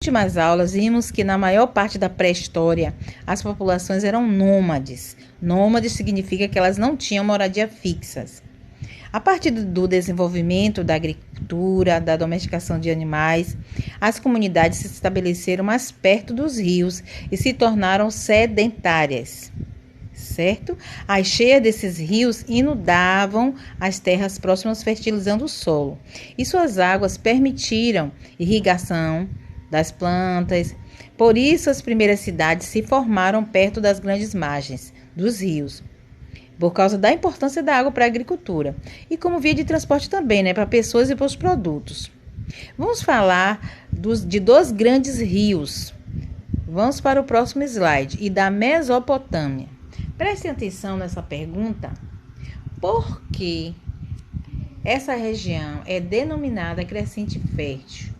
últimas aulas, vimos que na maior parte da pré-história, as populações eram nômades. Nômades significa que elas não tinham moradia fixas. A partir do desenvolvimento da agricultura, da domesticação de animais, as comunidades se estabeleceram mais perto dos rios e se tornaram sedentárias, certo? As cheias desses rios inundavam as terras próximas, fertilizando o solo. E suas águas permitiram irrigação das plantas. Por isso, as primeiras cidades se formaram perto das grandes margens dos rios, por causa da importância da água para a agricultura e como via de transporte também, né, para pessoas e para os produtos. Vamos falar de dois grandes rios. Vamos para o próximo slide e da Mesopotâmia. Prestem atenção nessa pergunta. Por que essa região é denominada crescente fértil?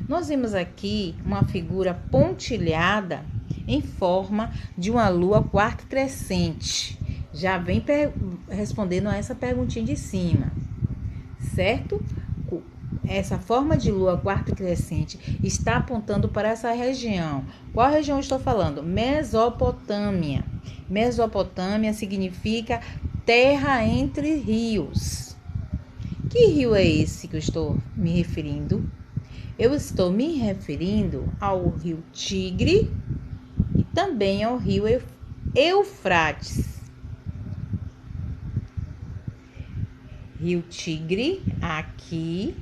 Nós vimos aqui uma figura pontilhada em forma de uma lua quarta crescente. Já vem respondendo a essa perguntinha de cima, certo? Essa forma de lua quarta crescente está apontando para essa região. Qual região eu estou falando? Mesopotâmia. Mesopotâmia significa terra entre rios. Que rio é esse que eu estou me referindo? Eu estou me referindo ao rio Tigre e também ao rio Eufrates. Rio Tigre aqui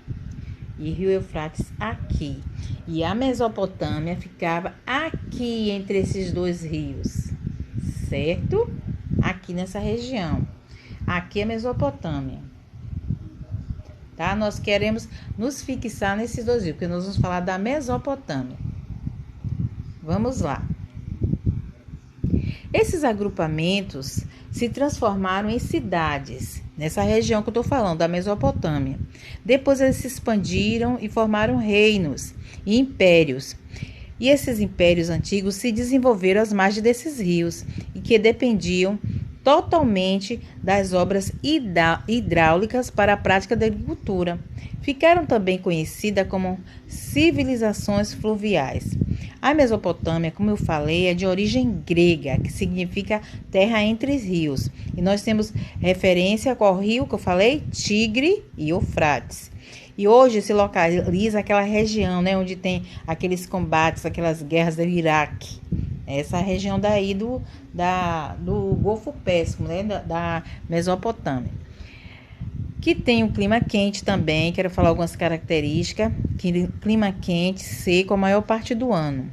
e rio Eufrates aqui. E a Mesopotâmia ficava aqui entre esses dois rios, certo? Aqui nessa região. Aqui é a Mesopotâmia. Tá? Nós queremos nos fixar nesses dois rios, porque nós vamos falar da Mesopotâmia. Vamos lá. Esses agrupamentos se transformaram em cidades, nessa região que eu estou falando, da Mesopotâmia. Depois eles se expandiram e formaram reinos e impérios. E esses impérios antigos se desenvolveram às margens desses rios e que dependiam totalmente das obras hidráulicas para a prática da agricultura. Ficaram também conhecidas como civilizações fluviais. A Mesopotâmia, como eu falei, é de origem grega, que significa terra entre rios. E nós temos referência com o rio que eu falei, Tigre e Eufrates. E hoje se localiza aquela região, né, onde tem aqueles combates, aquelas guerras do Iraque. Essa região daí do Golfo Pérsico, né, da Mesopotâmia. Que tem um clima quente também, quero falar algumas características. Clima quente, seco a maior parte do ano.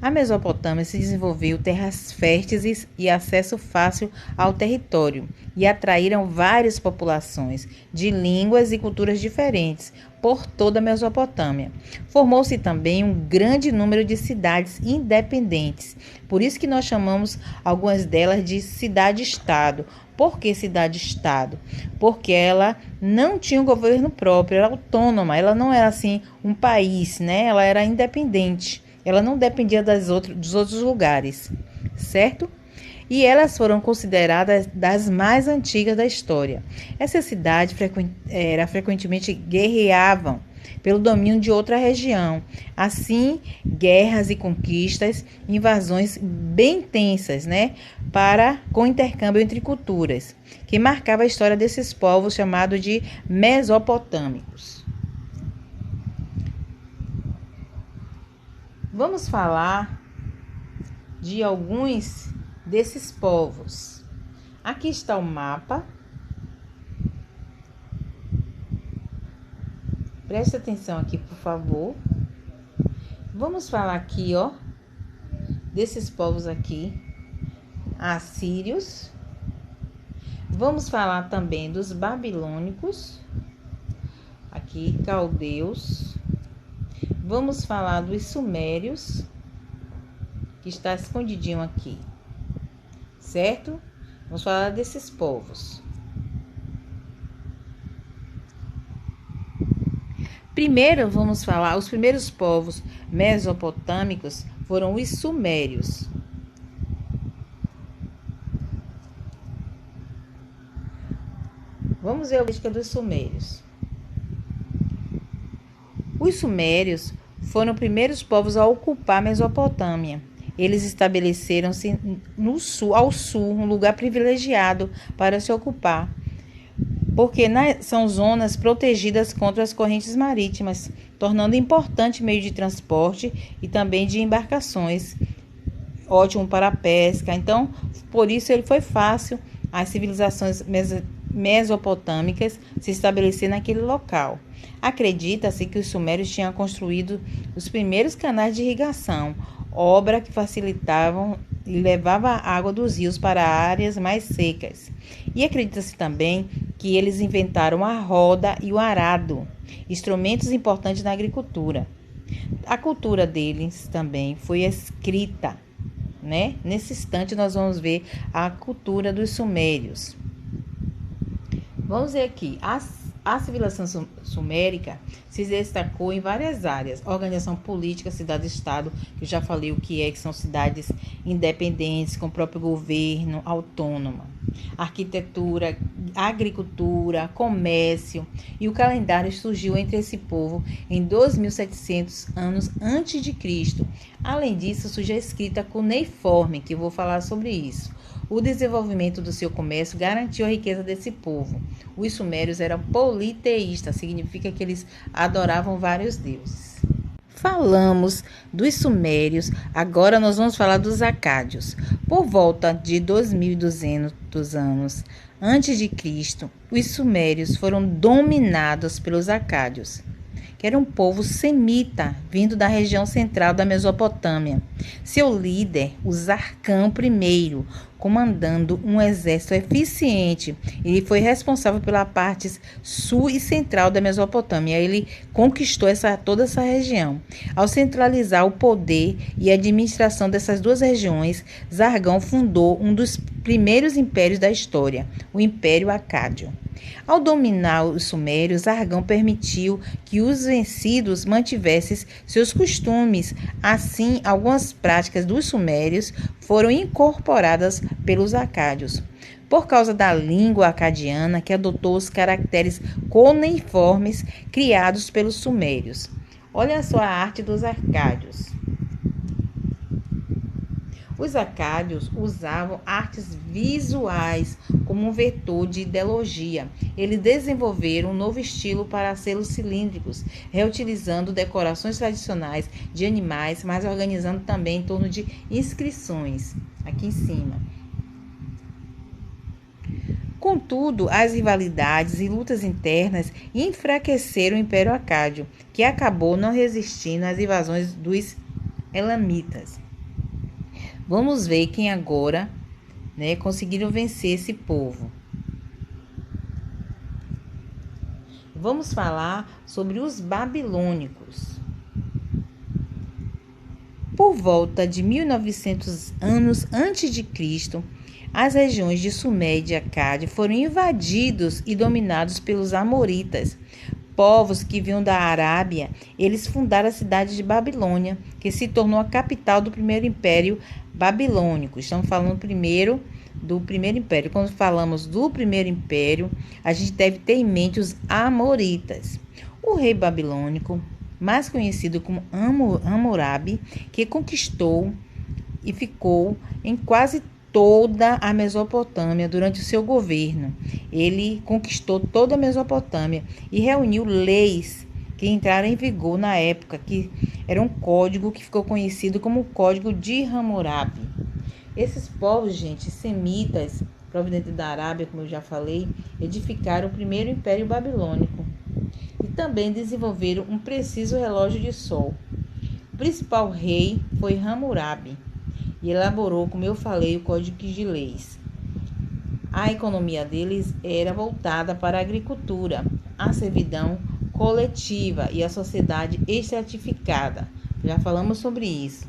A Mesopotâmia se desenvolveu terras férteis e acesso fácil ao território e atraíram várias populações de línguas e culturas diferentes por toda a Mesopotâmia. Formou-se também um grande número de cidades independentes, por isso que nós chamamos algumas delas de cidade-estado. Por que cidade-estado? Porque ela não tinha um governo próprio, era autônoma, ela não era assim um país, né? Ela era independente. Ela não dependia dos outros lugares, certo? E elas foram consideradas das mais antigas da história. Essas cidades frequentemente guerreavam pelo domínio de outra região. Assim, guerras e conquistas, invasões bem intensas, né? Com intercâmbio entre culturas, que marcava a história desses povos chamados de mesopotâmicos. Vamos falar de alguns desses povos. Aqui está o mapa. Preste atenção aqui, por favor. Vamos falar aqui, ó, desses povos aqui. Assírios. Vamos falar também dos babilônicos. Aqui, caldeus. Vamos falar dos sumérios, que está escondidinho aqui, certo? Vamos falar desses povos. Primeiro, vamos falar, os primeiros povos mesopotâmicos foram os sumérios. Vamos ver a lista dos sumérios. Os sumérios foram os primeiros povos a ocupar a Mesopotâmia. Eles estabeleceram-se ao sul, um lugar privilegiado para se ocupar, porque são zonas protegidas contra as correntes marítimas, tornando importante meio de transporte e também de embarcações, ótimo para a pesca. Então, por isso ele foi fácil as civilizações mesopotâmicas se estabelecer naquele local. Acredita-se que os sumérios tinham construído os primeiros canais de irrigação, obra que facilitavam e levava a água dos rios para áreas mais secas. E acredita-se também que eles inventaram a roda e o arado, instrumentos importantes na agricultura. A cultura deles também foi escrita, né? Nesse instante nós vamos ver a cultura dos sumérios. Vamos ver aqui, a civilização sumérica se destacou em várias áreas: organização política, cidade-estado, que eu já falei o que são cidades independentes, com próprio governo, autônoma, arquitetura, agricultura, comércio, e o calendário surgiu entre esse povo em 2.700 anos antes de Cristo. Além disso, surgiu a escrita cuneiforme, que eu vou falar sobre isso. O desenvolvimento do seu comércio garantiu a riqueza desse povo. Os sumérios eram politeístas, significa que eles adoravam vários deuses. Falamos dos sumérios, agora nós vamos falar dos acádios. Por volta de 2.200 anos antes de Cristo, os sumérios foram dominados pelos acádios, que era um povo semita, vindo da região central da Mesopotâmia. Seu líder, o Zarcão I, comandando um exército eficiente, ele foi responsável pela parte sul e central da Mesopotâmia. Ele conquistou toda essa região. Ao centralizar o poder e a administração dessas duas regiões, Zargão fundou um dos primeiros impérios da história, o Império Acádio. Ao dominar os sumérios, Zargão permitiu que os vencidos mantivessem seus costumes. Assim, algumas práticas dos sumérios foram incorporadas pelos acádios. Por causa da língua acadiana, que adotou os caracteres cuneiformes criados pelos sumérios. Olha só a arte dos acádios. Os acádios usavam artes visuais como um vetor de ideologia. Eles desenvolveram um novo estilo para selos cilíndricos, reutilizando decorações tradicionais de animais, mas organizando também em torno de inscrições, aqui em cima. Contudo, as rivalidades e lutas internas enfraqueceram o Império Acádio, que acabou não resistindo às invasões dos elamitas. Vamos ver quem agora, conseguiram vencer esse povo. Vamos falar sobre os babilônicos. Por volta de 1900 anos antes de Cristo, as regiões de Suméria e de Acádia foram invadidos e dominados pelos amoritas, povos que vinham da Arábia. Eles fundaram a cidade de Babilônia, que se tornou a capital do primeiro império babilônico. Estamos falando primeiro do primeiro império. Quando falamos do primeiro império, a gente deve ter em mente os amoritas. O rei babilônico, mais conhecido como Hammurabi, que conquistou e ficou em quase toda a Mesopotâmia durante o seu governo. Ele conquistou toda a Mesopotâmia e reuniu leis que entraram em vigor na época, que era um código que ficou conhecido como o Código de Hammurabi. Esses povos, gente, semitas, provenientes da Arábia, como eu já falei, edificaram o primeiro império babilônico e também desenvolveram um preciso relógio de sol. O principal rei foi Hammurabi e elaborou, como eu falei, o Código de Leis. A economia deles era voltada para a agricultura, a servidão coletiva e a sociedade estratificada. Já falamos sobre isso.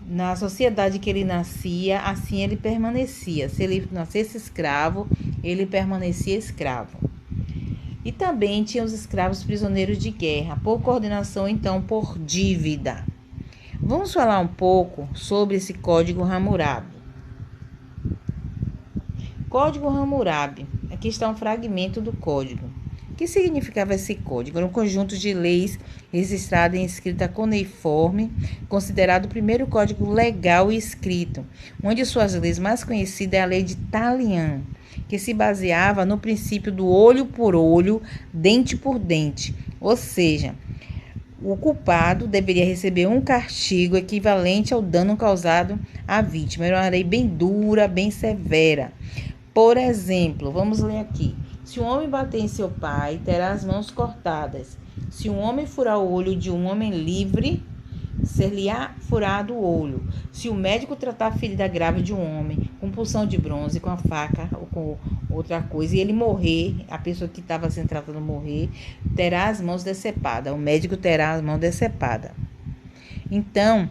Na sociedade que ele nascia, assim ele permanecia. Se ele nascesse escravo, ele permanecia escravo. E também tinha os escravos prisioneiros de guerra, por coordenação, então, por dívida. Vamos falar um pouco sobre esse Código Hammurabi. Código Hammurabi. Aqui está um fragmento do código, que significava esse código? Era um conjunto de leis registrado em escrita cuneiforme, considerado o primeiro código legal e escrito. Uma de suas leis mais conhecidas é a Lei de Talião, que se baseava no princípio do olho por olho, dente por dente, ou seja, o culpado deveria receber um castigo equivalente ao dano causado à vítima. Era uma lei bem dura, bem severa. Por exemplo, vamos ler aqui. Se um homem bater em seu pai, terá as mãos cortadas. Se um homem furar o olho de um homem livre, ser-lhe-á furado o olho. Se o médico tratar a ferida grave de um homem com punção de bronze, com a faca ou com outra coisa, e ele morrer, a pessoa que estava sendo tratada morrer, terá as mãos decepadas. O médico terá as mãos decepadas. Então,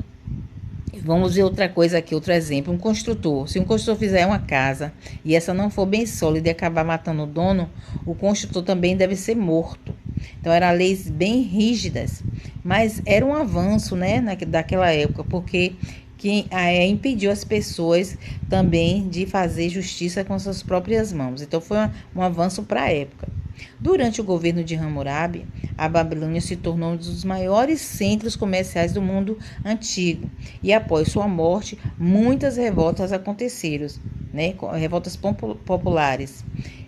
vamos ver outra coisa aqui, outro exemplo. Um construtor. Se um construtor fizer uma casa e essa não for bem sólida e acabar matando o dono, o construtor também deve ser morto. Então, eram leis bem rígidas, mas era um avanço, né, daquela época, porque impediu as pessoas também de fazer justiça com suas próprias mãos. Então, foi um avanço para a época. Durante o governo de Hammurabi, a Babilônia se tornou um dos maiores centros comerciais do mundo antigo. E após sua morte, muitas revoltas aconteceram, né? Revoltas populares.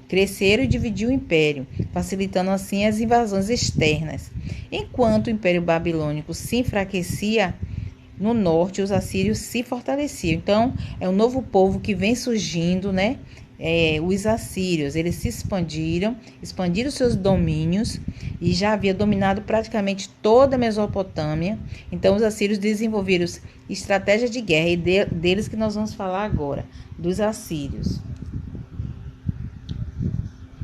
Cresceram e dividiu o império, facilitando assim as invasões externas. Enquanto o Império Babilônico se enfraquecia, no norte os assírios se fortaleciam. Então, é um novo povo que vem surgindo, né? Os assírios, eles se expandiram seus domínios e já havia dominado praticamente toda a Mesopotâmia. Então, os assírios desenvolveram estratégias de guerra e deles que nós vamos falar agora, dos assírios.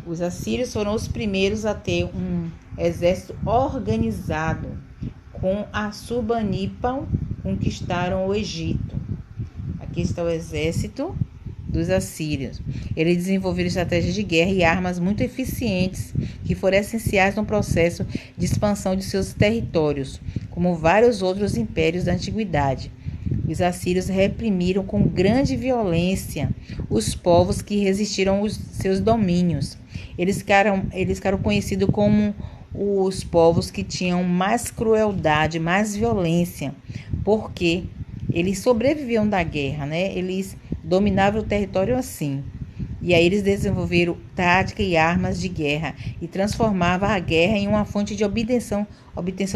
Os assírios foram os primeiros a ter um exército organizado. Com Assurbanipal, conquistaram o Egito. Aqui está o exército dos assírios. Eles desenvolveram estratégias de guerra e armas muito eficientes, que foram essenciais no processo de expansão de seus territórios, como vários outros impérios da antiguidade. Os assírios reprimiram com grande violência os povos que resistiram aos seus domínios. Eles ficaram conhecidos como os povos que tinham mais crueldade, mais violência, porque eles sobreviviam da guerra, né? Eles dominavam o território assim. E aí eles desenvolveram tática e armas de guerra e transformavam a guerra em uma fonte de obtenção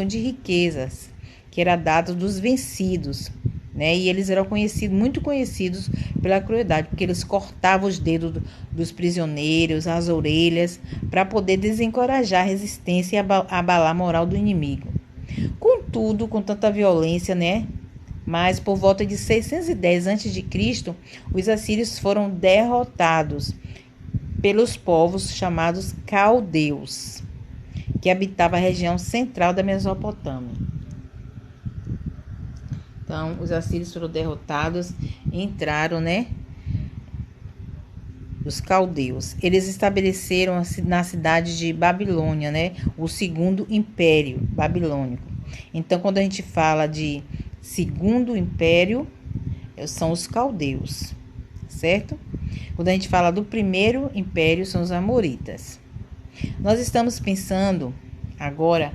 de riquezas, que era dada dos vencidos, né? E eles eram muito conhecidos pela crueldade, porque eles cortavam os dedos dos prisioneiros, as orelhas, para poder desencorajar a resistência e abalar a moral do inimigo. Contudo, com tanta violência, né? Mas por volta de 610 a.C., os assírios foram derrotados pelos povos chamados caldeus, que habitavam a região central da Mesopotâmia. Então, os assírios foram derrotados e entraram, né? Os caldeus. Eles estabeleceram na cidade de Babilônia, né? O segundo império babilônico. Então, quando a gente fala de segundo império, são os caldeus, certo? Quando a gente fala do primeiro império, são os amoritas. Nós estamos pensando agora,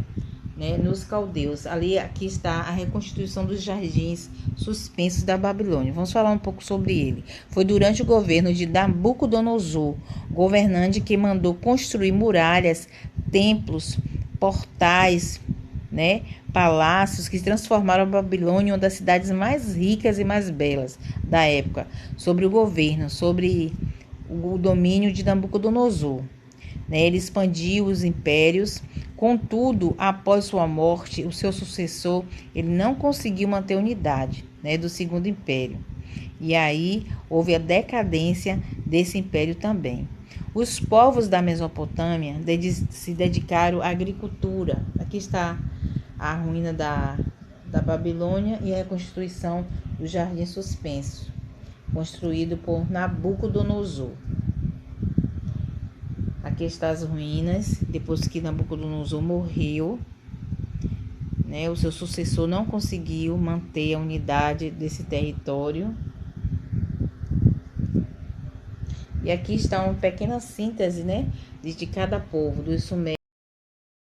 né, nos caldeus. Aqui está a reconstituição dos jardins suspensos da Babilônia. Vamos falar um pouco sobre ele. Foi durante o governo de Nabucodonosor, governante, que mandou construir muralhas, templos, portais, né, palácios que transformaram a Babilônia em uma das cidades mais ricas e mais belas da época, sobre o domínio de Nabucodonosor. Ele expandiu os impérios, contudo, após sua morte, o seu sucessor, ele não conseguiu manter a unidade, né, do segundo império. E aí houve a decadência desse império também. Os povos da Mesopotâmia se dedicaram à agricultura. Aqui está a ruína da Babilônia e a reconstituição do Jardim Suspenso, construído por Nabucodonosor. Aqui estão as ruínas, depois que Nabucodonosor morreu, né, o seu sucessor não conseguiu manter a unidade desse território. E aqui está uma pequena síntese, né, de cada povo, dos sumérios,